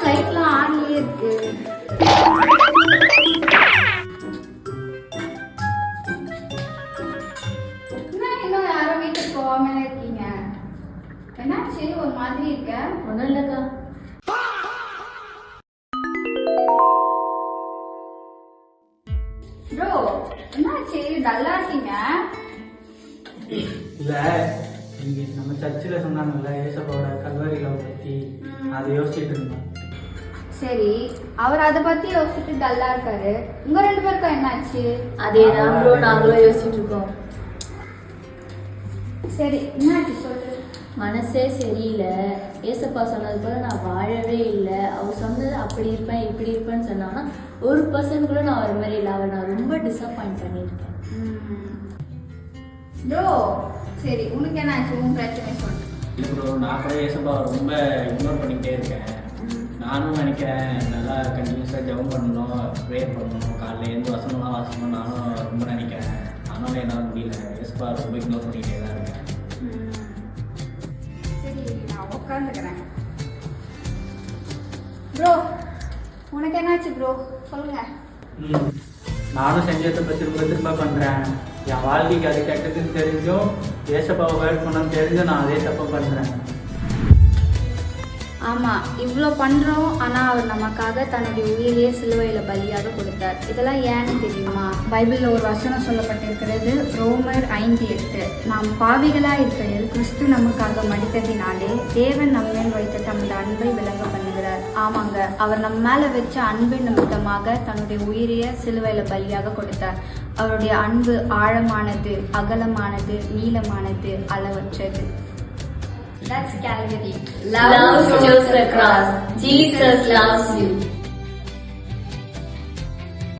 லைட்லாம் ஆன்லயே இருக்கு. இன்னும் யாரும் வீட்டுக்கு போகாம இருக்கீங்க? என்னாச்சு ஒரு மாதிரி இருக்க? ஒன்றும் இல்லைக்கா. ப்ரோ என்னாச்சு டல்லா இருக்கீங்க? இல்ல இங்க நம்ம சர்ச்சில் சொன்னாங்கல்ல ஏசப்பாவோட கல்வாரி லவ் பத்தி அதை யோசிச்சுட்டு இருந்தோம். சரி, அவர் அதை பத்தி யோசிச்சுட்டு டல்லா இருக்காரு. உங்க ரெண்டு பேருக்கும் என்னாச்சு? அதேதான் ப்ரோ நாங்களும் யோசிச்சுட்டு இருக்கோம். சரி என்னாச்சு சொல்லு. மனசே சரியில்லை. ஏசப்பா சொன்னது போல நான் வாழவே இல்லை. அவர் சொன்னது அப்படி இருப்பேன் இப்படி இருப்பேன்னு சொன்னாங்கன்னா 1% கூட நான் ஒரு மாதிரி இல்லை. அவர் நான் ரொம்ப டிசப்பாயிண்ட் பண்ணியிருக்கேன். ப்ரோ சரி உனக்கு என்னாச்சு? உன் பிரச்சனை சொல்லு. இல்லை ப்ரோ, நான் கூட ஏசப்பாவை ரொம்ப இக்னோர் பண்ணிக்கிட்டே இருக்கேன். நானும் நினைக்கிறேன் நல்லா கண்டினியூஸாக ஜெபம் பண்ணணும், ப்ரேயர் பண்ணணும், காலையில் எழுந்து வசனம்லாம் வாசணும் நானும் ரொம்ப நினைக்கிறேன். ஆனாலும் என்னால் முடியல. ஏசப்பா ரொம்ப இக்னோர் பண்ணிக்கிட்டே தான் இருக்கேன். சரி நான் உட்காந்துக்கிறேன். ப்ரோ உனக்கு என்னாச்சு ப்ரோ சொல்லுங்க. நானும் செஞ்சதை பற்றி திரும்ப திரும்ப பண்ணுறேன். என் வாழ்க்கைக்கு அது கெட்டதுன்னு தெரிஞ்சும் ஏசப்பாவை வேர்ட் பண்ணணும்னு தெரிஞ்சும் நான் அதே தப்பு பண்ணுறேன். ஆமாம் இவ்வளோ பண்ணுறோம், ஆனால் அவர் நமக்காக தன்னுடைய உயிரையே சிலுவையில் பலியாக கொடுத்தார். இதெல்லாம் ஏன்னு தெரியுமா? பைபிளில் ஒரு வசனம் சொல்லப்பட்டிருக்கிறது, ரோமர் 5:8. நாம் பாவிகளாக இருக்கையில் கிறிஸ்து நமக்காக மடித்ததினாலே தேவன் நம்மேல் வைத்த தமது அன்பை விளங்க பண்ணுகிறார். ஆமாங்க, அவர் நம்ம மேலே வச்ச அன்பின் நிமித்தமாக தன்னுடைய உயிரையே சிலுவையில் பலியாக கொடுத்தார். அவருடைய அன்பு ஆழமானது, அகலமானது, நீளமானது, அளவற்றது. That's Calvary. Love chose the cross. Jesus loves you.